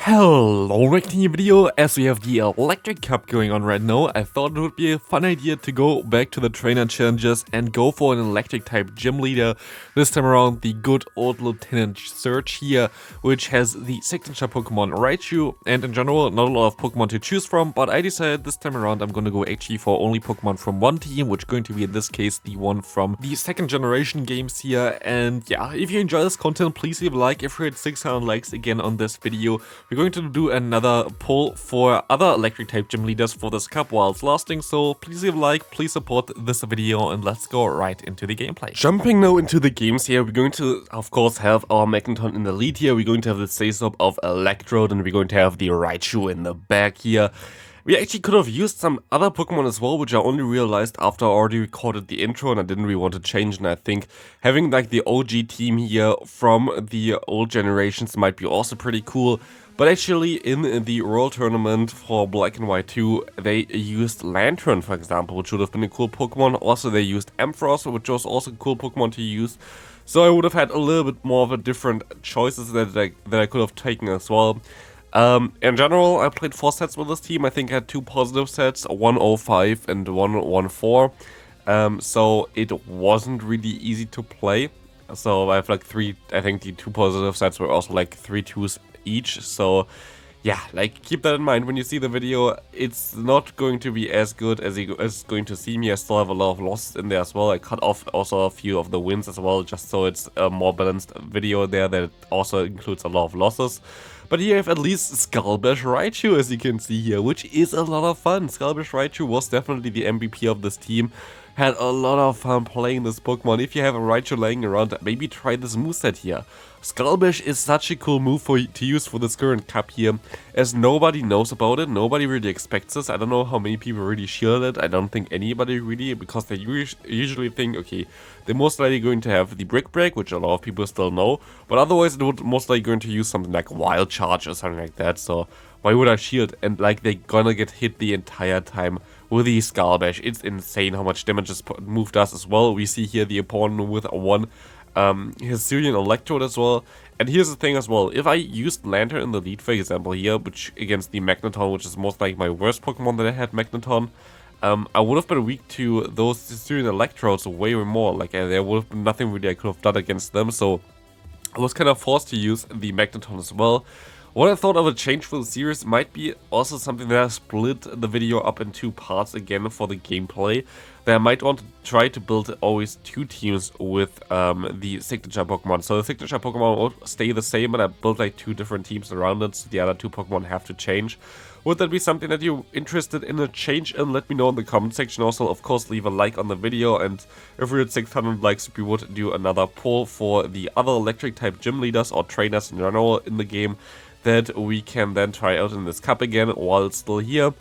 Hello, making a video. As we have the Electric Cup going on right now, I thought it would be a fun idea to go back to the trainer challenges and go for an electric type gym leader. This time around the good old Lieutenant Surge here, which has the signature Pokemon Raichu, and in general not a lot of Pokemon to choose from, but I decided this time around I'm gonna go actually for only Pokemon from one team, which is going to be in this case the one from the second generation games here. And yeah, if you enjoy this content, please leave a like. If we hit 600 likes again on this video, we're going to do another poll for other electric type gym leaders for this cup while it's lasting, so please leave a like, please support this video, and let's go right into the gameplay. Jumping now into the games here, we're going to of course have our Magneton in the lead here, we're going to have the Say-Stop of Electrode, and we're going to have the Raichu in the back here. We actually could have used some other Pokemon as well, which I only realized after I already recorded the intro and I didn't really want to change, and I think having like the OG team here from the old generations might be also pretty cool. But actually in the World Tournament for Black and White 2, they used Lantern, for example, which would have been a cool Pokemon. Also they used Ampharos, which was also a cool Pokemon to use. So I would have had a little bit more of a different choices that I could have taken as well. In general, I played 4 sets with this team. I think I had 2 positive sets, 105 and 114. So it wasn't really easy to play. So I have like 3, I think the 2 positive sets were also like 3 2s each. So yeah, like keep that in mind when you see the video. It's not going to be as good as it's going to see me. I still have a lot of losses in there as well. I cut off also a few of the wins as well, just so it's a more balanced video there that also includes a lot of losses. But here I have at least Skullbash Raichu, as you can see here, which is a lot of fun. Skullbash Raichu was definitely the MVP of this team. Had a lot of fun playing this Pokemon. If you have a Raichu laying around, maybe try this moveset here. Skullbash is such a cool move to use for this current cup here, as nobody knows about it, nobody really expects this. I don't know how many people really shield it. I don't think anybody really, because they usually think, okay, they're most likely going to have the Brick Break, which a lot of people still know, but otherwise it would most likely going to use something like Wild Charge or something like that. So why would I shield? And like they're gonna get hit the entire time with the Skullbash. It's insane how much damage this move does as well. We see here the opponent with one Hisuian Electrode as well. And here's the thing as well, if I used Lantern in the lead, for example here, which against the Magneton, which is most like my worst Pokemon that I had, Magneton, I would have been weak to those Hisuian Electrodes way more. Like there would have been nothing really I could have done against them, so I was kind of forced to use the Magneton as well. What I thought of a change for the series might be also something that I split the video up in 2 parts again for the gameplay. That I might want to try to build always 2 teams with the signature Pokemon. So the signature Pokemon will stay the same, but I built like 2 different teams around it, so the other 2 Pokemon have to change. Would that be something that you're interested in a change? And let me know in the comment section. Also, of course, leave a like on the video, and if we're at 600 likes, we would do another poll for the other electric type gym leaders or trainers in general in the game that we can then try out in this cup again while it's still here.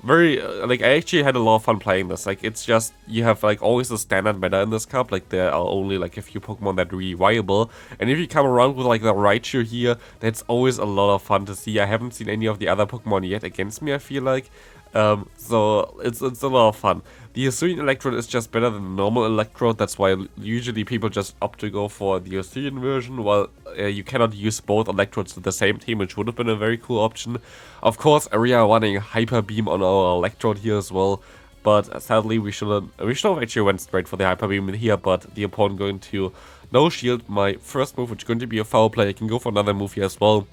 Like I actually had a lot of fun playing this. Like it's just, you have like always a standard meta in this cup. Like there are only like a few Pokemon that are really viable, and if you come around with like the Raichu here, that's always a lot of fun to see. I haven't seen any of the other Pokemon yet against me, I feel like. So it's a lot of fun. The Hisuian Electrode is just better than the normal Electrode. That's why usually people just opt to go for the Hisuian version, while you cannot use both Electrodes with the same team, which would have been a very cool option. Of course, we are running Hyper Beam on our Electrode here as well, but sadly we should have actually went straight for the Hyper Beam here, but the opponent going to no shield my first move, which is going to be a foul play. I can go for another move here as well.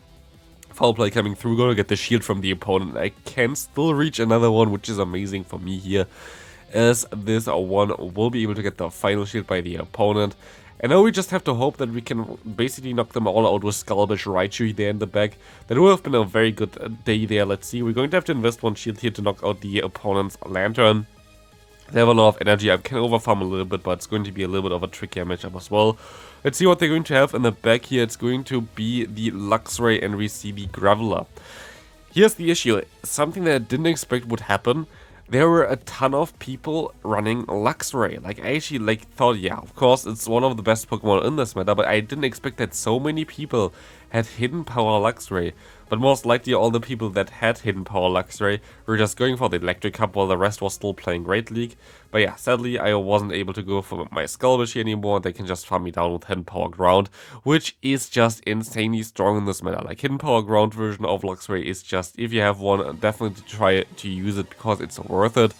Foul play coming through, gonna get the shield from the opponent. I can still reach another one, which is amazing for me here, as this one will be able to get the final shield by the opponent. And now we just have to hope that we can basically knock them all out with Skullbash Raichu there in the back. That would have been a very good day there. Let's see, we're going to have to invest 1 shield here to knock out the opponent's Lantern. They have a lot of energy. I can overfarm a little bit, but it's going to be a little bit of a trickier matchup as well. Let's see what they're going to have in the back here. It's going to be the Luxray, and we see the Graveler. Here's the issue. Something that I didn't expect would happen. There were a ton of people running Luxray. Like I actually thought, yeah, of course it's one of the best Pokemon in this meta, but I didn't expect that so many people had hidden power Luxray. But most likely all the people that had hidden power Luxray were just going for the electric cup while the rest was still playing Great League. But yeah, sadly I wasn't able to go for my Skullbash here anymore. They can just farm me down with hidden power ground, which is just insanely strong in this meta. Like hidden power ground version of Luxray is just, if you have one, definitely try to use it because it's worth it.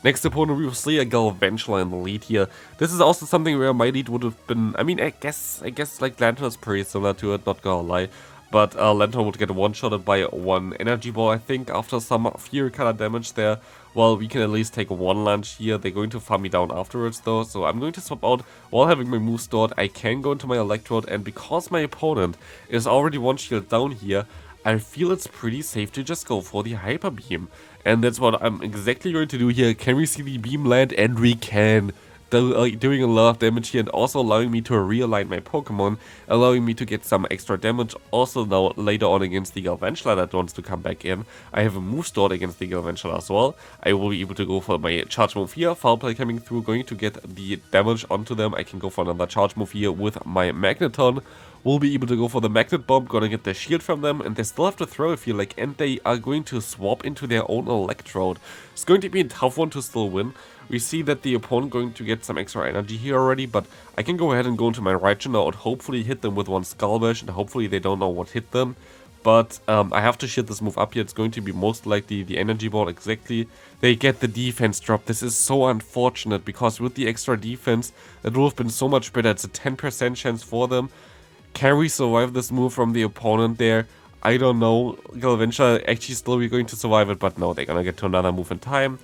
Next opponent, we will see a Galvantula in the lead here. This is also something where my lead would have been, I mean, I guess like Lantern is pretty similar to it, not gonna lie. But Lantern would get one-shotted by one energy ball, I think, after some Fury Color damage there. Well, we can at least take one lunge here. They're going to farm me down afterwards though, so I'm going to swap out while having my move stored. I can go into my Electrode, and because my opponent is already one shield down here, I feel it's pretty safe to just go for the Hyper Beam. And that's what I'm exactly going to do here. Can we see the beam land? And we can. Doing a lot of damage here and also allowing me to realign my Pokemon, allowing me to get some extra damage. Also now later on against the Galvantula that wants to come back in, I have a move stored against the Galvantula as well. I will be able to go for my charge move here, foul play coming through, going to get the damage onto them. I can go for another charge move here with my Magneton. We'll be able to go for the Magnet Bomb, gonna get the shield from them, and they still have to throw, I feel like, and they are going to swap into their own Electrode. It's going to be a tough one to still win. We see that the opponent going to get some extra energy here already, but I can go ahead and go into my Raichu now and hopefully hit them with one Skull Bash, and hopefully they don't know what hit them. But I have to shield this move up here. It's going to be most likely the energy ball exactly. They get the defense drop. This is so unfortunate because with the extra defense, that would have been so much better. It's a 10% chance for them. Can we survive this move from the opponent there? I don't know. Galvantula actually still be going to survive it, but no, they're gonna get to another move in time.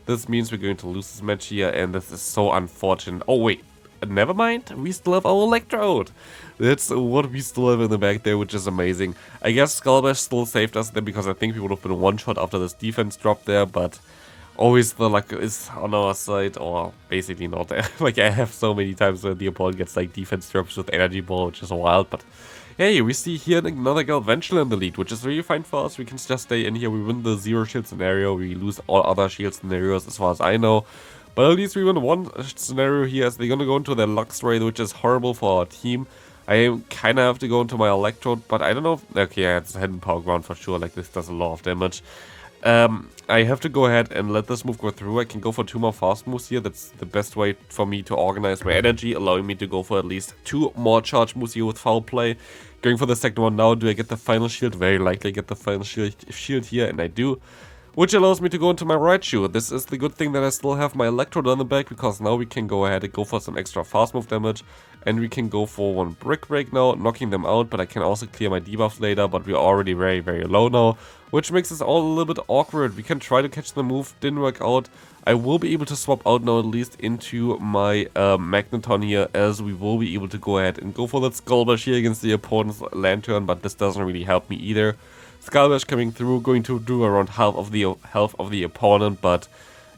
This means we're going to lose this match here, and this is so unfortunate. Oh wait, never mind. We still have our Electrode. That's what we still have in the back there, which is amazing. I guess Skullbash still saved us there because I think we would have been one shot after this defense drop there, but always the luck is on our side, or basically not. Like I have so many times where the opponent gets like defense drops with energy ball, which is wild, but hey, we see here another Galvantula in the lead, which is really fine for us. We can just stay in here. We win the zero shield scenario. We lose all other shield scenarios as far as I know. But at least we win one scenario here as they're gonna go into their Luxray, which is horrible for our team. I kind of have to go into my Electrode, but I don't know if... Okay, yeah, it's a hidden power ground for sure. Like this does a lot of damage. I have to go ahead and let this move go through. I can go for 2 more fast moves here. That's the best way for me to organize my energy, allowing me to go for at least 2 more charge moves here with foul play. Going for the second one now. Do I get the final shield? Very likely I get the final shield here, and I do. Which allows me to go into my Raichu. This is the good thing that I still have my Electrode on the back, because now we can go ahead and go for some extra fast move damage. And we can go for 1 Brick Break now, knocking them out, but I can also clear my debuffs later, but we're already very, very low now. Which makes us all a little bit awkward. We can try to catch the move, didn't work out. I will be able to swap out now at least into my Magneton here, as we will be able to go ahead and go for that Skull Bash here against the opponent's Lantern, but this doesn't really help me either. Skull Bash coming through, going to do around half of the health of the opponent, but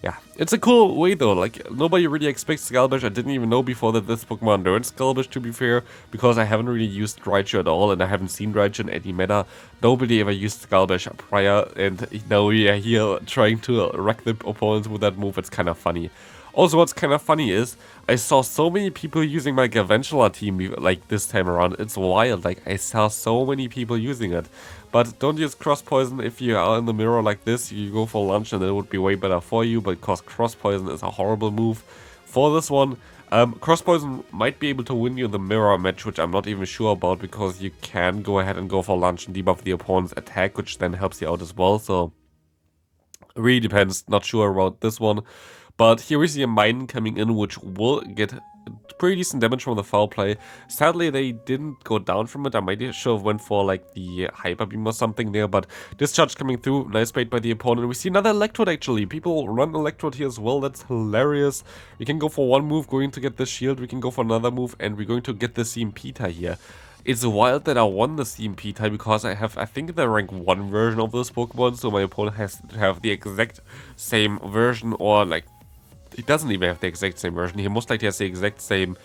yeah, it's a cool way though. Like, nobody really expects Skull Bash. I didn't even know before that this Pokemon learned Skull Bash, to be fair, because I haven't really used Raichu at all, and I haven't seen Raichu in any meta. Nobody ever used Skull Bash prior, and now we are here trying to wreck the opponents with that move. It's kind of funny. Also, what's kind of funny is, I saw so many people using my Galvantula team like this time around. It's wild, like I saw so many people using it. But don't use Cross Poison if you are in the mirror like this. You go for lunch and it would be way better for you, because Cross Poison is a horrible move for this one. Cross Poison might be able to win you the mirror match, which I'm not even sure about, because you can go ahead and go for lunch and debuff the opponent's attack, which then helps you out as well. So it really depends, not sure about this one. But here we see a Mine coming in, which will get pretty decent damage from the foul play. Sadly, they didn't go down from it. I might should have went for like the Hyper Beam or something there, but Discharge coming through. Nice bait by the opponent. We see another Electrode actually. People run Electrode here as well. That's hilarious. We can go for 1 move, going to get the shield. We can go for another move, and we're going to get the CMP tie here. It's wild that I won the CMP tie, because I have, I think, the rank 1 version of this Pokemon, so my opponent has to have the exact same version, or like, he doesn't even have the exact same version. He most likely has the exact same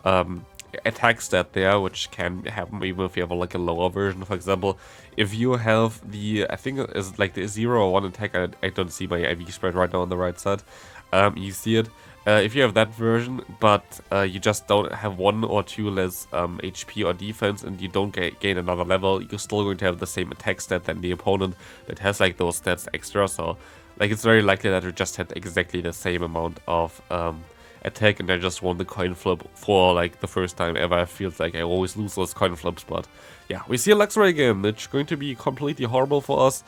attack stat there, which can happen even if you have like a lower version. For example, if you have the, I think it is like the 0 or 1 attack, I don't see my IV spread right now on the right side. You see it. if you have that version, but you just don't have 1 or 2 less HP or defense and you don't gain another level, you're still going to have the same attack stat than the opponent that has like those stats extra. So like it's very likely that you just had exactly the same amount of attack and I just won the coin flip for like the first time ever. It feels like I always lose those coin flips, but yeah, we see a Luxray again, which is going to be completely horrible for us,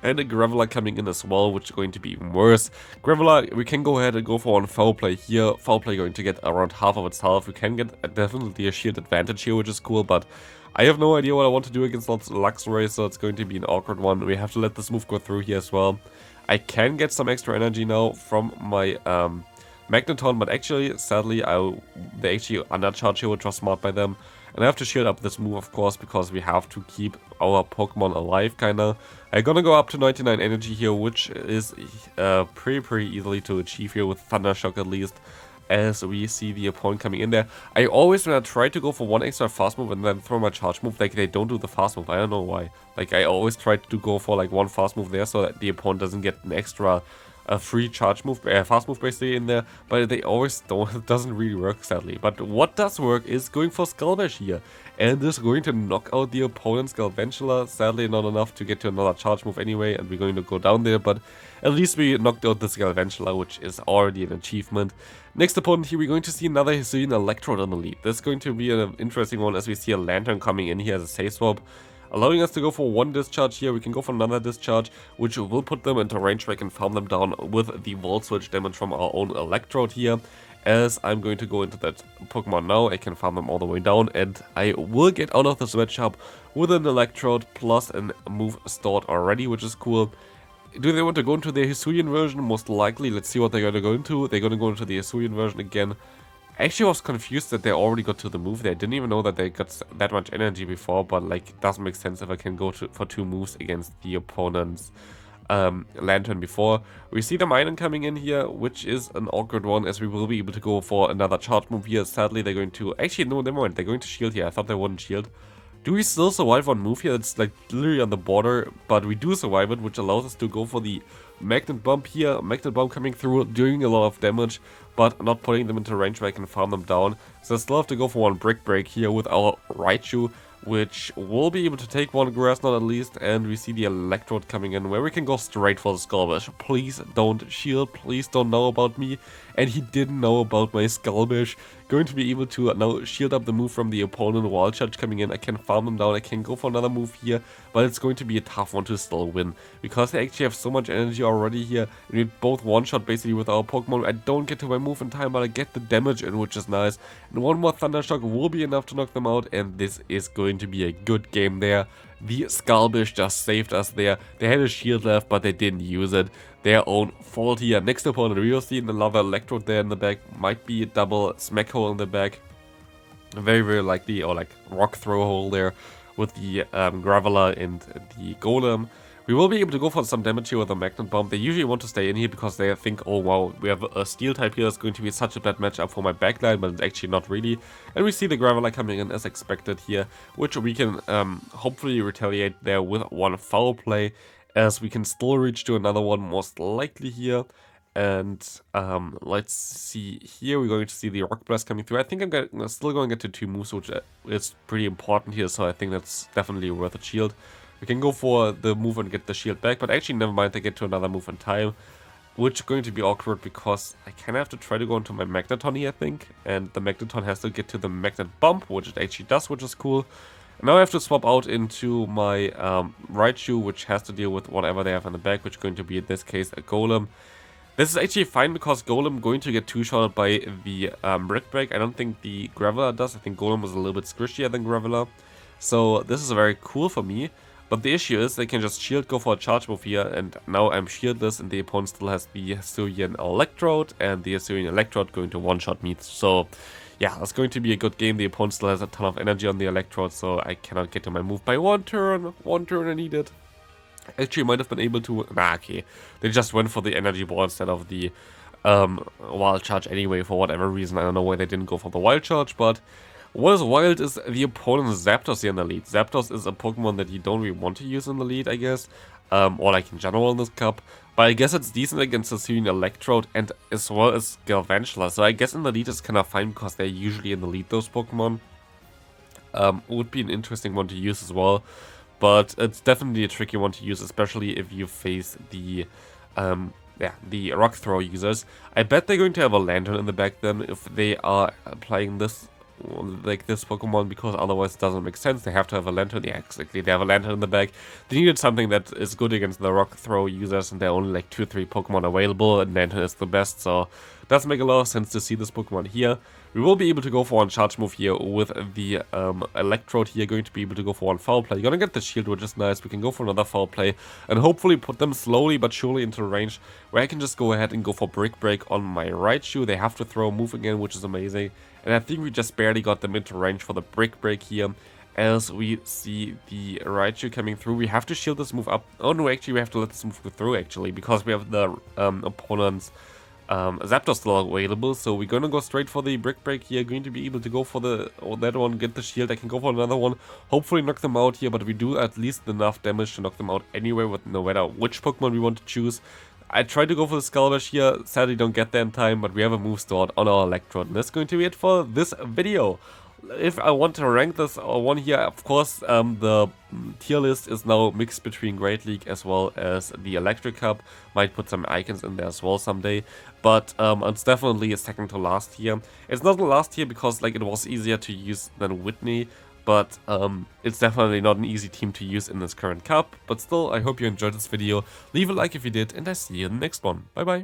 and a Graveler coming in as well, which is going to be even worse. Graveler, we can go ahead and go for one foul play here. Foul play going to get around half of its health. We can get definitely a shield advantage here, which is cool, but I have no idea what I want to do against Luxray, so it's going to be an awkward one. We have to let this move go through here as well. I can get some extra energy now from my Magneton, but actually, sadly, they actually undercharge here, which was smart by them. And I have to shield up this move, of course, because we have to keep our Pokemon alive, kinda. I'm gonna go up to 99 energy here, which is pretty easily to achieve here with Thunder Shock at least, as we see the opponent coming in there. I always, when I try to go for one extra fast move and then throw my charge move, like, they don't do the fast move. I don't know why. Like, I always try to go for, like, one fast move there so that the opponent doesn't get an extra free charge move, fast move basically in there, but they always don't. It doesn't really work, sadly. But what does work is going for Skull Bash here, and is going to knock out the opponent's Galvantula. Sadly, not enough to get to another charge move anyway, and we're going to go down there, but at least we knocked out this Galvantula, which is already an achievement. Next opponent here, we're going to see another Hisuian Electrode on the lead. This is going to be an interesting one, as we see a Lantern coming in here as a safe swap, allowing us to go for one discharge here. We can go for another discharge, which will put them into range where I can farm them down with the Volt Switch damage from our own Electrode here. As I'm going to go into that Pokemon now, I can farm them all the way down, and I will get out of this matchup with an Electrode plus a move stored already, which is cool. Do they want to go into the Hisuian version? Most likely. Let's see what they're going to go into. They're going to go into the Hisuian version again. I actually was confused that they already got to the move there. I didn't even know that they got that much energy before, but like, it doesn't make sense if I can go for 2 moves against the opponent's Lantern before. We see the Minun coming in here, which is an awkward one, as we will be able to go for another charge move here. Sadly, they're going to... Actually, no, never mind. They're going to shield here. I thought they wouldn't shield. Do we still survive one move here? It's like literally on the border, but we do survive it, which allows us to go for the Magnet Bump here. Magnet Bump coming through, doing a lot of damage, but not putting them into range where I can farm them down. So I still have to go for one Brick Break here with our Raichu, which will be able to take one Grass Knot at least, and we see the Electrode coming in, where we can go straight for the Skull Bash. Please don't shield, please don't know about me, and he didn't know about my Skull Bash. Going to be able to now shield up the move from the opponent. Wild Charge coming in, I can farm them down, I can go for another move here, but it's going to be a tough one to still win, because they actually have so much energy already here. We need both one-shot basically with our Pokemon. I don't get to my move in time, but I get the damage in, which is nice, and one more Thunder Shock will be enough to knock them out, and this is going to be a good game there. The Skull Bash just saved us there. They had a shield left, but they didn't use it. Their own fault here. Next opponent, we will see another Electrode there in the back. Might be a double Smack Hole in the back. Very likely, or like Rock Throw Hole there with the Graveler and the Golem. We will be able to go for some damage here with a Magnet Bomb. They usually want to stay in here because they think, oh wow, we have a Steel type here, it's going to be such a bad matchup for my backline, but it's actually not really. And we see the Graveler coming in as expected here, which we can hopefully retaliate there with one foul play, as we can still reach to another one most likely here. And let's see here, we're going to see the Rock Blast coming through. I think I'm still going to get to 2 moves, which is pretty important here, so I think that's definitely worth a shield. We can go for the move and get the shield back, but actually never mind, I get to another move in time, which is going to be awkward because I kind of have to try to go into my Magneton here, I think, and the Magneton has to get to the Magnet Bump, which it actually does, which is cool. And now I have to swap out into my Raichu, which has to deal with whatever they have in the back, which is going to be in this case a Golem. This is actually fine because Golem going to get 2-shotted by the Brick Break. I don't think the Graveler does. I think Golem was a little bit squishier than Graveler. So this is very cool for me. But the issue is they can just shield, go for a charge move here, and now I'm shieldless, and the opponent still has the Hisuian Electrode, and the Hisuian Electrode going to one-shot me. So yeah, that's going to be a good game. The opponent still has a ton of energy on the Electrode, so I cannot get to my move by one turn I need it. Actually might have been able to, okay, they just went for the energy ball instead of the wild charge anyway, for whatever reason. I don't know why they didn't go for the wild charge, but What is wild is the opponent Zapdos here in the lead. Zapdos is a Pokemon that you don't really want to use in the lead, I guess. Or like in general in this cup. But I guess it's decent against the Syrian Electrode and as well as Galvantula. So I guess in the lead it's kind of fine because they're usually in the lead, those Pokemon. Would be an interesting one to use as well. But it's definitely a tricky one to use, especially if you face the the Rock Throw users. I bet they're going to have a Lantern in the back then if they are applying this like this Pokemon, because otherwise it doesn't make sense. They have to have a Lantern. Yeah, exactly. They have a Lantern in the back. They needed something that is good against the Rock Throw users, and there are only like 2-3 Pokemon available, and Lantern is the best, so it does make a lot of sense to see this Pokemon here. We will be able to go for one charge move here with the Electrode here, going to be able to go for one foul play. You're gonna get the shield, which is nice. We can go for another foul play and hopefully put them slowly but surely into range where I can just go ahead and go for Brick Break on my Raichu. They have to throw a move again, which is amazing. And I think we just barely got them into range for the Brick Break here. As we see the Raichu coming through, we have to shield this move up. Oh no, actually we have to let this move go through actually, because we have the opponent's Zapdos still available, so we're gonna go straight for the Brick Break here. Going to be able to go for that one, get the shield. I can go for another one, hopefully knock them out here, but we do at least enough damage to knock them out anyway, with no matter which Pokemon we want to choose. I tried to go for the Skull Bash here, sadly don't get there in time, but we have a move stored on our Electrode, and that's going to be it for this video. If I want to rank this one here, of course, the tier list is now mixed between Great League as well as the Electric Cup. Might put some icons in there as well someday, but it's definitely a second to last tier. It's not the last tier because like it was easier to use than Whitney, but it's definitely not an easy team to use in this current cup. But still, I hope you enjoyed this video. Leave a like if you did, and I see you in the next one. Bye bye.